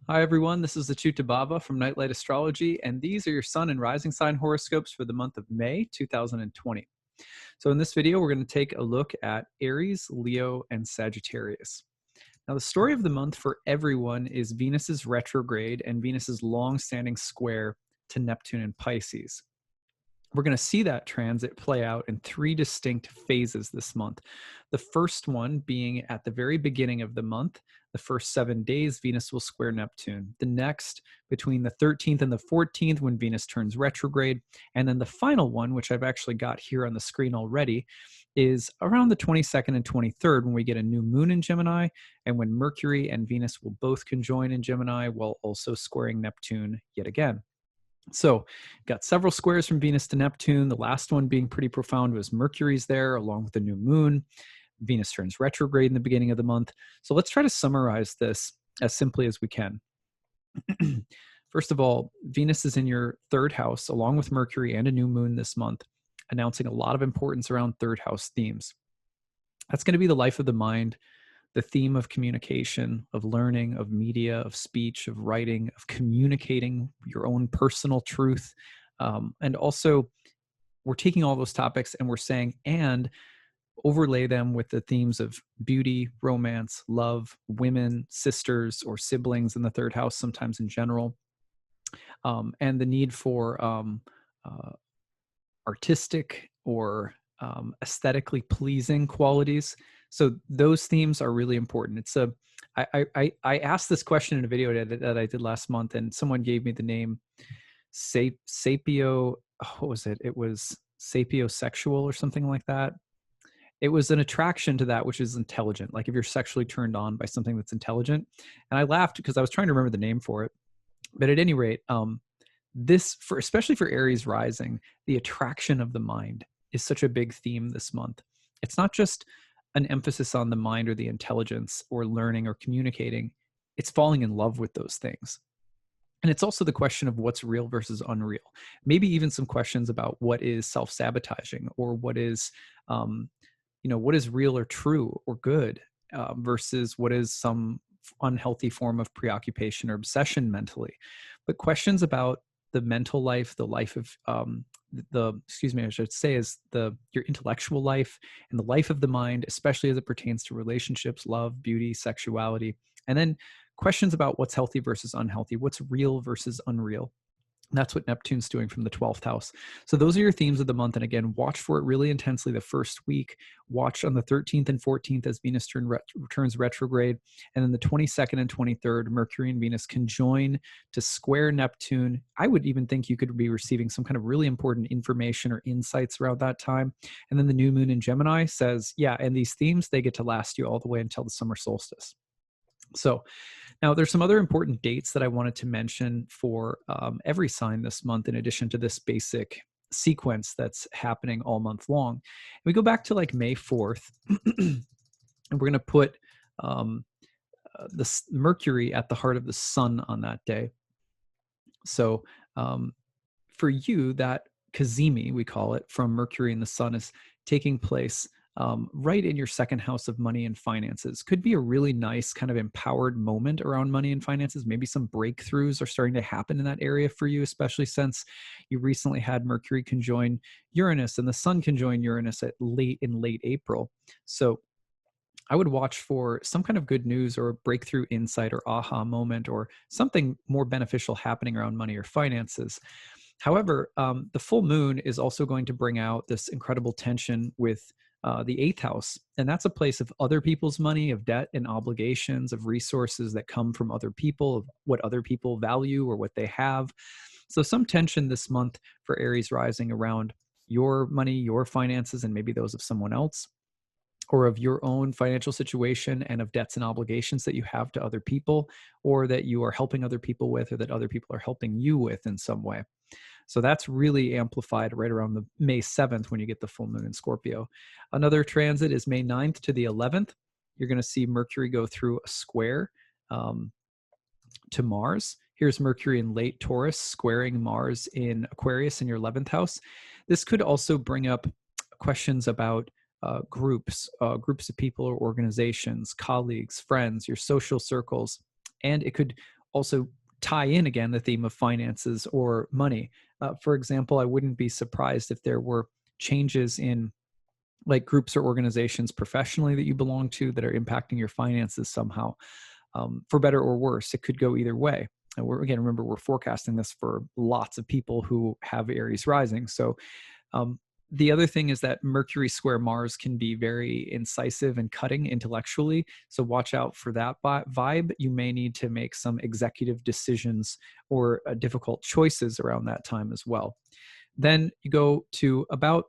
Hi, everyone. This is acyuta-bhava from Nightlight Astrology, and these are your sun and rising sign horoscopes for the month of May 2020. So, in this video, we're going to take a look at Aries, Leo, and Sagittarius. Now, the story of the month for everyone is Venus's retrograde and Venus's long-standing square to Neptune and Pisces. We're going to see that transit play out in three distinct phases this month. The first one being at the very beginning of the month, the first 7 days, Venus will square Neptune. The next, between the 13th and the 14th, when Venus turns retrograde. And then the final one, which I've actually got here on the screen already, is around the 22nd and 23rd, when we get a new moon in Gemini, and when Mercury and Venus will both conjoin in Gemini while also squaring Neptune yet again. So, got several squares from Venus to Neptune. The last one being pretty profound was Mercury's there, along with the new moon. Venus turns retrograde in the beginning of the month. So, let's try to summarize this as simply as we can. First of all, Venus is in your third house, along with Mercury and a new moon this month, announcing a lot of importance around third house themes. That's going to be the life of the mind, the theme of communication, of learning, of media, of speech, of writing, of communicating your own personal truth. And also, we're taking all those topics and we're saying, and overlay them with the themes of beauty, romance, love, women, sisters, or siblings in the third house, sometimes in general, and the need for artistic or aesthetically pleasing qualities. So those themes are really important. I asked this question in a video that I did last month, and someone gave me the name sapio. What was it? It was sapiosexual or something like that. It was an attraction to that which is intelligent, like if you're sexually turned on by something that's intelligent. And I laughed because I was trying to remember the name for it. But at any rate, especially for Aries rising, the attraction of the mind is such a big theme this month. It's not just an emphasis on the mind or the intelligence or learning or communicating. It's falling in love with those things. And it's also the question of what's real versus unreal. Maybe even some questions about what is self-sabotaging, or what is, what is real or true or good, versus what is some unhealthy form of preoccupation or obsession mentally. But questions about the mental life, the life of I should say, is your intellectual life and the life of the mind, especially as it pertains to relationships, love, beauty, sexuality, and then questions about what's healthy versus unhealthy, what's real versus unreal. That's what Neptune's doing from the 12th house. So those are your themes of the month. And again, watch for it really intensely the first week. Watch on the 13th and 14th as Venus turns retrograde. And then the 22nd and 23rd, Mercury and Venus conjoin to square Neptune. I would even think you could be receiving some kind of really important information or insights around that time. And then the new moon in Gemini says, yeah, and these themes, they get to last you all the way until the summer solstice. So now there's some other important dates that I wanted to mention for every sign this month, in addition to this basic sequence that's happening all month long. And we go back to like May 4th, and we're going to put the Mercury at the heart of the sun on that day. So for you, that Cazimi, we call it, from Mercury and the sun is taking place right in your second house of money and finances. Could be a really nice kind of empowered moment around money and finances. Maybe some breakthroughs are starting to happen in that area for you, especially since you recently had Mercury conjoin Uranus and the sun conjoin Uranus in late April. So I would watch for some kind of good news or a breakthrough insight or aha moment or something more beneficial happening around money or finances. However, the full moon is also going to bring out this incredible tension with the 8th house. And that's a place of other people's money, of debt and obligations, of resources that come from other people, of what other people value or what they have. So some tension this month for Aries rising around your money, your finances, and maybe those of someone else, or of your own financial situation and of debts and obligations that you have to other people, or that you are helping other people with, or that other people are helping you with in some way. So that's really amplified right around the May 7th when you get the full moon in Scorpio. Another transit is May 9th to the 11th. You're going to see Mercury go through a square to Mars. Here's Mercury in late Taurus squaring Mars in Aquarius in your 11th house. This could also bring up questions about groups of people or organizations, colleagues, friends, your social circles. And it could also tie in again the theme of finances or money. For example, I wouldn't be surprised if there were changes in like groups or organizations professionally that you belong to that are impacting your finances somehow, for better or worse. It could go either way. And remember, we're forecasting this for lots of people who have Aries rising. So um, the other thing is that Mercury square Mars can be very incisive and cutting intellectually. So watch out for that vibe. You may need to make some executive decisions or difficult choices around that time as well. Then you go to about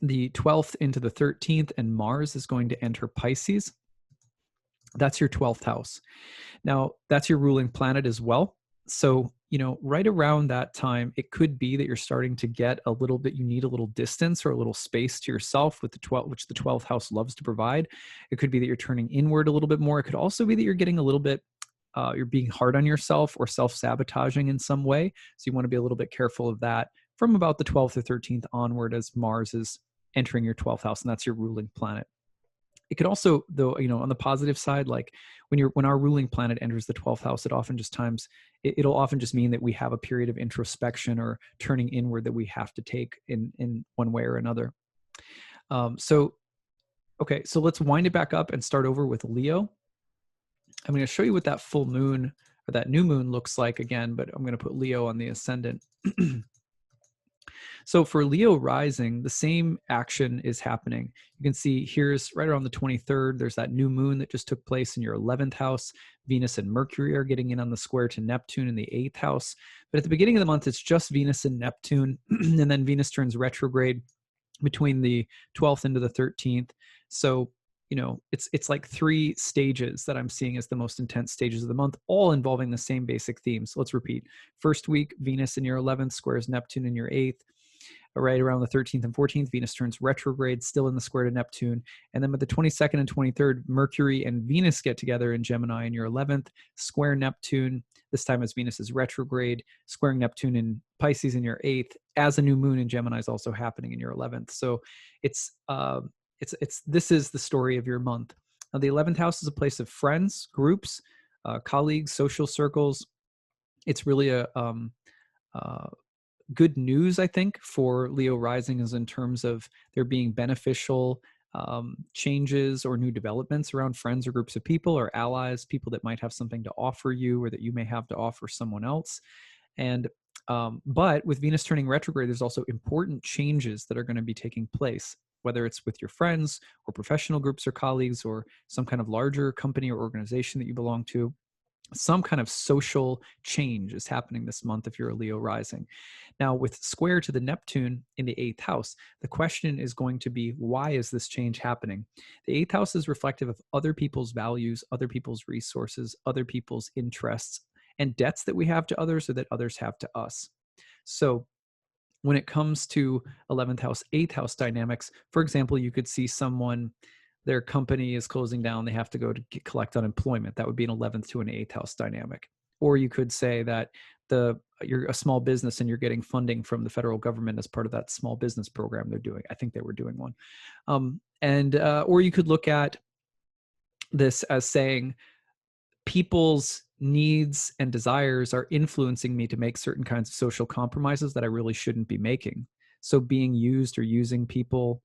the 12th into the 13th, and Mars is going to enter Pisces. That's your 12th house. Now, that's your ruling planet as well. So, right around that time, it could be that you're starting to get a little bit, you need a little distance or a little space to yourself with the 12th, which the 12th house loves to provide. It could be that you're turning inward a little bit more. It could also be that you're getting a little bit, you're being hard on yourself or self-sabotaging in some way. So you want to be a little bit careful of that from about the 12th or 13th onward as Mars is entering your 12th house, and that's your ruling planet. It could also, though, on the positive side, like when our ruling planet enters the 12th house, it'll often just mean that we have a period of introspection or turning inward that we have to take in one way or another. So let's wind it back up and start over with Leo. I'm going to show you what that full moon or that new moon looks like again, but I'm going to put Leo on the ascendant. So for Leo rising, the same action is happening. You can see here's right around the 23rd, there's that new moon that just took place in your 11th house. Venus and Mercury are getting in on the square to Neptune in the 8th house. But at the beginning of the month, it's just Venus and Neptune. And then Venus turns retrograde between the 12th into the 13th. So, it's like 3 stages that I'm seeing as the most intense stages of the month, all involving the same basic themes. So let's repeat. First week, Venus in your 11th squares Neptune in your 8th. Right around the 13th and 14th, Venus turns retrograde, still in the square to Neptune. And then with the 22nd and 23rd, Mercury and Venus get together in Gemini in your 11th, square Neptune. This time as Venus is retrograde, squaring Neptune in Pisces in your 8th, as a new moon in Gemini is also happening in your 11th. So this is the story of your month. Now, the 11th house is a place of friends, groups, colleagues, social circles. It's really a good news, I think, for Leo rising is in terms of there being beneficial changes or new developments around friends or groups of people or allies, people that might have something to offer you or that you may have to offer someone else. And but with Venus turning retrograde, there's also important changes that are going to be taking place, whether it's with your friends or professional groups or colleagues or some kind of larger company or organization that you belong to. Some kind of social change is happening this month if you're a Leo rising. Now, with square to the Neptune in the 8th house, the question is going to be, why is this change happening? The 8th house is reflective of other people's values, other people's resources, other people's interests, and debts that we have to others or that others have to us. So when it comes to 11th house, 8th house dynamics, for example, you could see someone, their company is closing down, they have to go to collect unemployment. That would be an 11th to an 8th house dynamic. Or you could say that you're a small business and you're getting funding from the federal government as part of that small business program they're doing. I think they were doing one. Or you could look at this as saying people's needs and desires are influencing me to make certain kinds of social compromises that I really shouldn't be making. So being used or using people,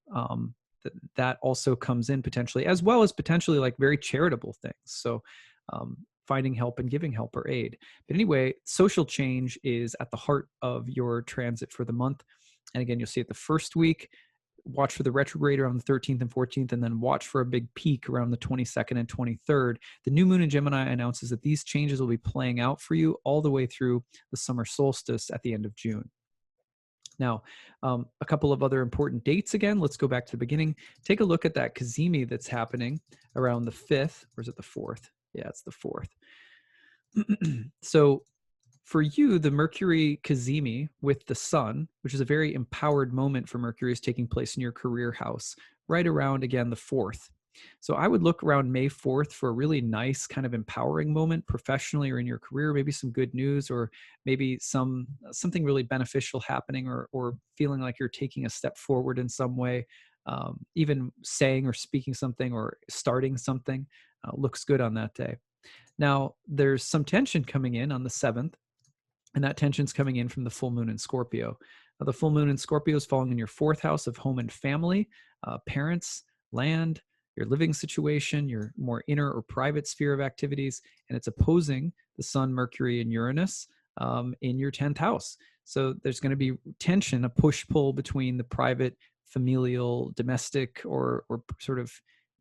that also comes in potentially, as well as potentially like very charitable things. So finding help and giving help or aid. But anyway, social change is at the heart of your transit for the month. And again, you'll see it the first week. Watch for the retrograde around the 13th and 14th, and then watch for a big peak around the 22nd and 23rd. The new moon in Gemini announces that these changes will be playing out for you all the way through the summer solstice at the end of June. Now, a couple of other important dates again. Let's go back to the beginning. Take a look at that Cazimi that's happening around the 5th. Or is it the 4th? Yeah, it's the 4th. So for you, the Mercury Cazimi with the Sun, which is a very empowered moment for Mercury, is taking place in your career house, right around, again, the 4th. So I would look around May 4th for a really nice kind of empowering moment professionally or in your career, maybe some good news or maybe something really beneficial happening or feeling like you're taking a step forward in some way. Even saying or speaking something or starting something looks good on that day. Now, there's some tension coming in on the 7th, and that tension's coming in from the full moon in Scorpio. The full moon in Scorpio is falling in your 4th house of home and family, parents, land, your living situation, your more inner or private sphere of activities, and it's opposing the Sun, Mercury, and Uranus in your 10th house. So there's going to be tension, a push-pull between the private, familial, domestic, or sort of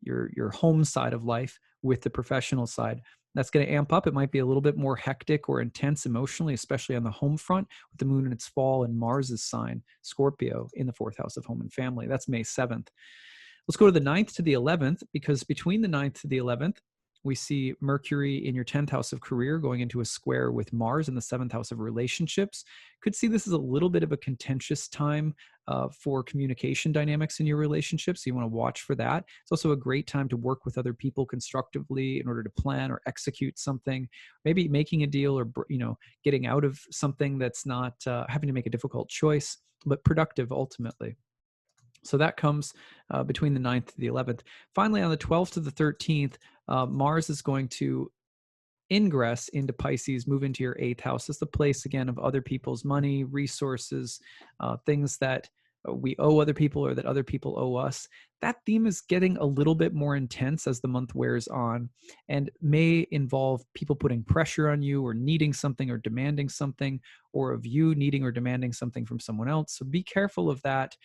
your home side of life with the professional side. That's going to amp up. It might be a little bit more hectic or intense emotionally, especially on the home front with the moon in its fall and Mars's sign, Scorpio, in the 4th house of home and family. That's May 7th. Let's go to the 9th to the 11th, because between the 9th to the 11th, we see Mercury in your 10th house of career going into a square with Mars in the 7th house of relationships. Could see this as a little bit of a contentious time for communication dynamics in your relationship, so you want to watch for that. It's also a great time to work with other people constructively in order to plan or execute something, maybe making a deal, or getting out of something that's not having to make a difficult choice, but productive ultimately. So that comes between the 9th to the 11th. Finally, on the 12th to the 13th, Mars is going to ingress into Pisces, move into your 8th house. It's the place, again, of other people's money, resources, things that we owe other people or that other people owe us. That theme is getting a little bit more intense as the month wears on, and may involve people putting pressure on you, or needing something or demanding something, or of you needing or demanding something from someone else. So be careful of that.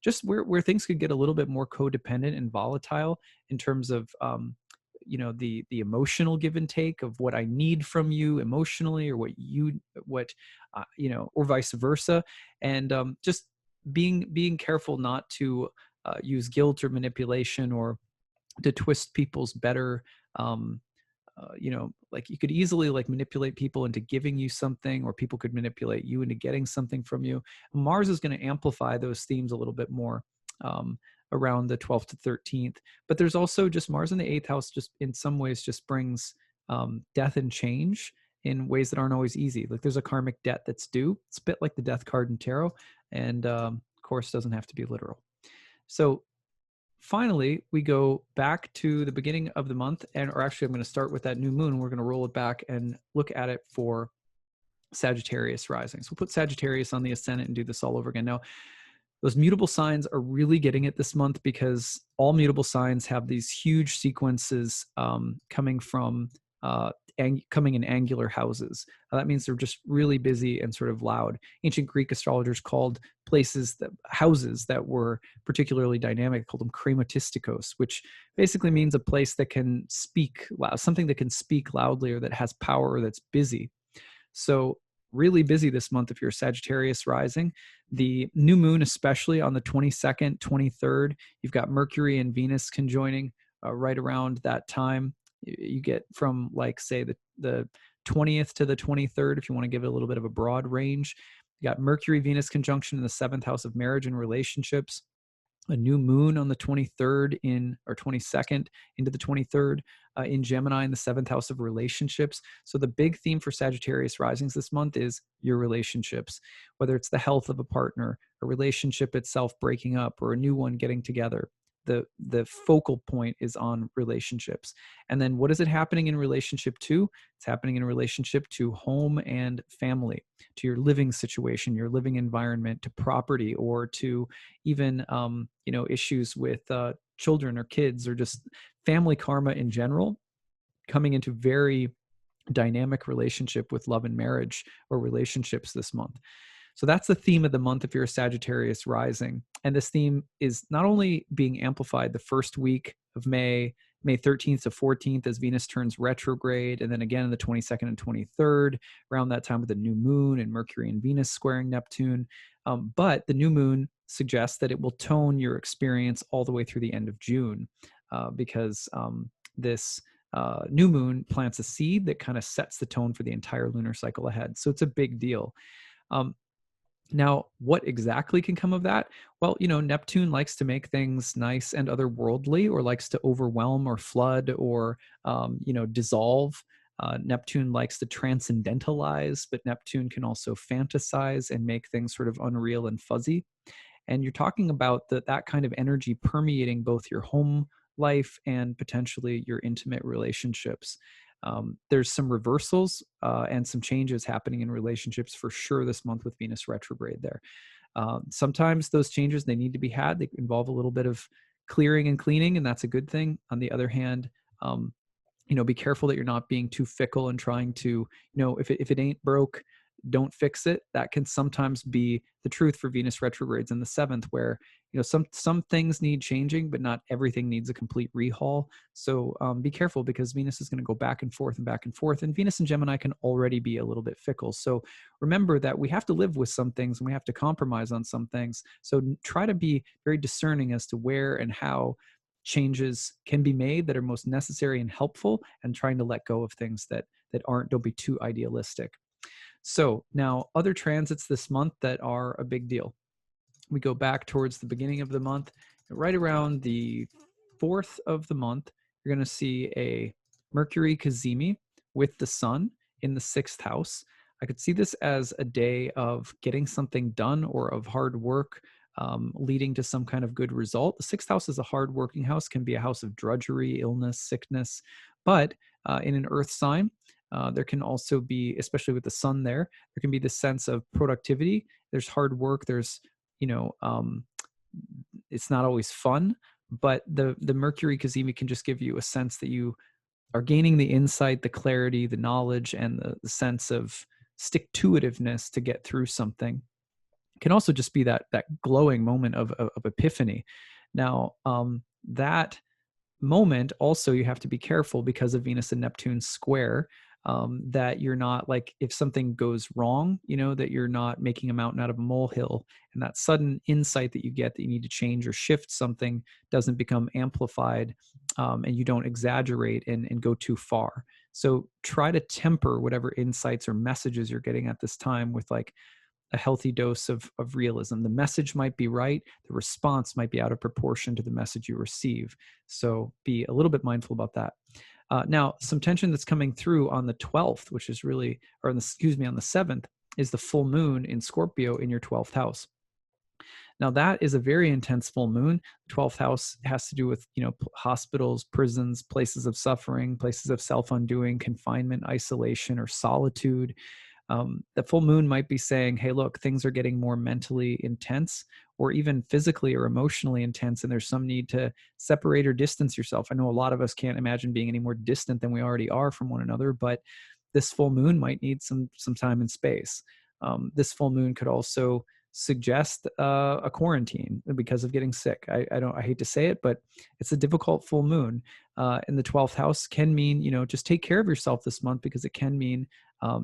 Just where things could get a little bit more codependent and volatile in terms of the emotional give and take of what I need from you emotionally, or or vice versa, and just being careful not to use guilt or manipulation, or to twist people's better like you could easily like manipulate people into giving you something, or people could manipulate you into getting something from you. Mars is going to amplify those themes a little bit more around the 12th to 13th. But there's also just Mars in the 8th house, just in some ways just brings death and change in ways that aren't always easy. Like there's a karmic debt that's due. It's a bit like the death card in tarot, and of course doesn't have to be literal. So finally, we go back to the beginning of the month, or actually I'm going to start with that new moon. We're going to roll it back and look at it for Sagittarius rising. So we'll put Sagittarius on the ascendant and do this all over again. Now, those mutable signs are really getting it this month, because all mutable signs have these huge sequences coming from coming in angular houses. That means they're just really busy and sort of loud. Ancient Greek astrologers called houses that were particularly dynamic, called them krematistikos, which basically means a place that can speak loud, something that can speak loudly, or that has power, or that's busy. So really busy this month if you're Sagittarius rising. The new moon, especially on the 22nd, 23rd, you've got Mercury and Venus conjoining right around that time. You get from, like, say, the 20th to the 23rd, if you want to give it a little bit of a broad range. You got Mercury-Venus conjunction in the 7th house of marriage and relationships. A new moon on the 23rd or 22nd into the 23rd in Gemini in the 7th house of relationships. So the big theme for Sagittarius risings this month is your relationships, whether it's the health of a partner, a relationship itself breaking up, or a new one getting together. The focal point is on relationships. And then what is it happening in relationship to? It's happening in relationship to home and family, to your living situation, your living environment, to property, or to even issues with children or kids, or just family karma in general, coming into very dynamic relationship with love and marriage or relationships this month. So that's the theme of the month if you're a Sagittarius rising. And this theme is not only being amplified the first week of May 13th to 14th, as Venus turns retrograde, and then again on the 22nd and 23rd, around that time with the new moon and Mercury and Venus squaring Neptune. But the new moon suggests that it will tone your experience all the way through the end of June, because this new moon plants a seed that kind of sets the tone for the entire lunar cycle ahead. So it's a big deal. Now, what exactly can come of that? Well, Neptune likes to make things nice and otherworldly, or likes to overwhelm or flood or, dissolve. Neptune likes to transcendentalize, but Neptune can also fantasize and make things sort of unreal and fuzzy. And you're talking about that kind of energy permeating both your home life and potentially your intimate relationships. There's some reversals and some changes happening in relationships for sure this month with Venus retrograde there. Sometimes those changes, they need to be had. They involve a little bit of clearing and cleaning, and that's a good thing. On the other hand, um, be careful that you're not being too fickle and trying to, if it ain't broke, don't fix it. That can sometimes be the truth for Venus retrogrades in the seventh, where some things need changing, but not everything needs a complete rehaul. So be careful, because Venus is going to go back and forth and back and forth, and Venus and Gemini can already be a little bit fickle. So remember that we have to live with some things and we have to compromise on some things. So try to be very discerning as to where and how changes can be made that are most necessary and helpful, and trying to let go of things that aren't. Don't be too idealistic. So now, other transits this month that are a big deal. We go back towards the beginning of the month, right around the 4th of the month, you're going to see a Mercury cazimi with the sun in the 6th house. I could see this as a day of getting something done, or of hard work, leading to some kind of good result. The 6th house is a hard working house, can be a house of drudgery, illness, sickness, but in an earth sign, there can also be, especially with the sun there can be this sense of productivity. There's hard work. There's, it's not always fun, but the Mercury cazimi can just give you a sense that you are gaining the insight, the clarity, the knowledge, and the sense of stick-to-itiveness to get through something. It can also just be that glowing moment of epiphany. Now, that moment also, you have to be careful because of Venus and Neptune square, that you're not, like, if something goes wrong, that you're not making a mountain out of a molehill, and that sudden insight that you get that you need to change or shift something doesn't become amplified, and you don't exaggerate and go too far. So try to temper whatever insights or messages you're getting at this time with, like, a healthy dose of realism. The message might be right, the response might be out of proportion to the message you receive. So be a little bit mindful about that. Now, some tension that's coming through on the 12th, which is really, or on the 7th, is the full moon in Scorpio in your 12th house. Now, that is a very intense full moon. 12th house has to do with, hospitals, prisons, places of suffering, places of self-undoing, confinement, isolation, or solitude. The full moon might be saying, hey, look, things are getting more mentally intense, or even physically or emotionally intense, and there's some need to separate or distance yourself. I know a lot of us can't imagine being any more distant than we already are from one another, but this full moon might need some time and space. This full moon could also suggest a quarantine because of getting sick. I hate to say it, but it's a difficult full moon. In the 12th house can mean, just take care of yourself this month, because it can mean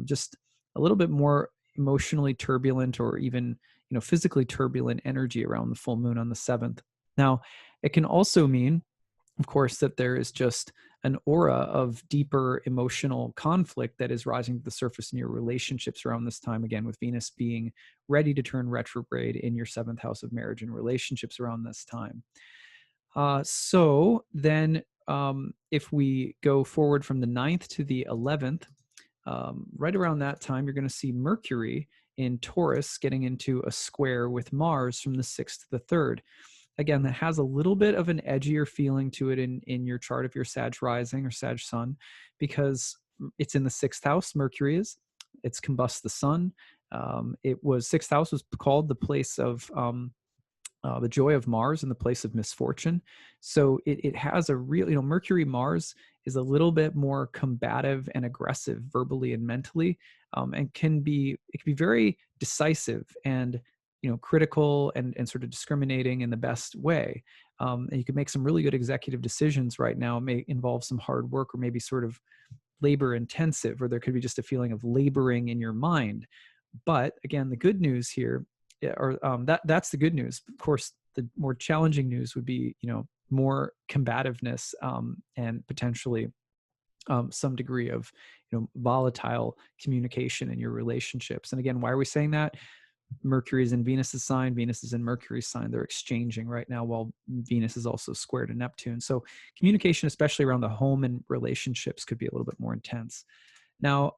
just a little bit more emotionally turbulent, or even, physically turbulent energy around the full moon on the 7th. Now, it can also mean, of course, that there is just an aura of deeper emotional conflict that is rising to the surface in your relationships around this time, again, with Venus being ready to turn retrograde in your 7th house of marriage and relationships around this time. So then, if we go forward from the 9th to the 11th, right around that time, you're going to see Mercury in Taurus getting into a square with Mars from the 6th to the 3rd. Again, that has a little bit of an edgier feeling to it in your chart if you're Sag rising or Sag sun, because it's in the 6th house. Mercury is. It's combust the sun. 6th house was called the place of the joy of Mars, in the place of misfortune. So it has a real, Mercury Mars is a little bit more combative and aggressive verbally and mentally, and it can be very decisive and, critical and sort of discriminating in the best way. And you can make some really good executive decisions right now. It may involve some hard work, or maybe sort of labor intensive, or there could be just a feeling of laboring in your mind. But again, the good news here, that's the good news. Of course, the more challenging news would be, more combativeness, and potentially some degree of, volatile communication in your relationships. And again, why are we saying that? Mercury is in Venus's sign. Venus is in Mercury's sign. They're exchanging right now, while Venus is also square to Neptune. So communication, especially around the home and relationships, could be a little bit more intense. Now,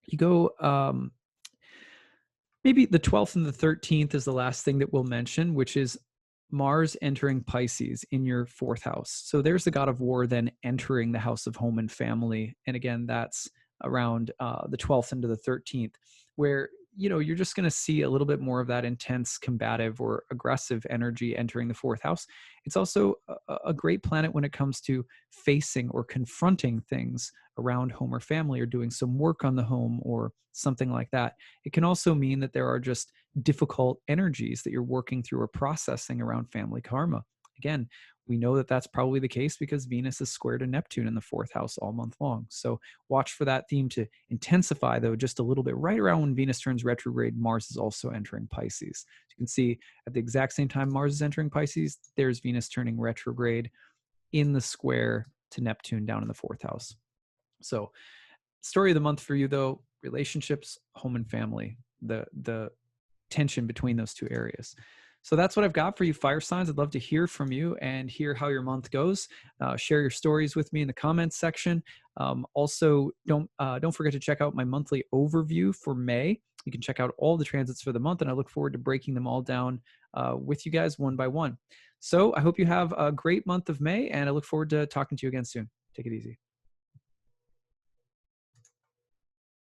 you go, maybe the 12th and the 13th is the last thing that we'll mention, which is Mars entering Pisces in your fourth house. So there's the god of war then entering the house of home and family. And again, that's around the 12th into the 13th, where you're just going to see a little bit more of that intense combative or aggressive energy entering the fourth house. It's also a great planet when it comes to facing or confronting things around home or family, or doing some work on the home or something like that. It can also mean that there are just difficult energies that you're working through or processing around family karma. Again, we know that that's probably the case because Venus is square to Neptune in the fourth house all month long. So watch for that theme to intensify, though, just a little bit. Right around when Venus turns retrograde, Mars is also entering Pisces. So you can see at the exact same time Mars is entering Pisces, there's Venus turning retrograde in the square to Neptune down in the fourth house. So story of the month for you, though, relationships, home and family, the tension between those two areas. So that's what I've got for you, fire signs. I'd love to hear from you and hear how your month goes. Share your stories with me in the comments section. Also, don't forget to check out my monthly overview for May. You can check out all the transits for the month, and I look forward to breaking them all down with you guys one by one. So I hope you have a great month of May, and I look forward to talking to you again soon. Take it easy.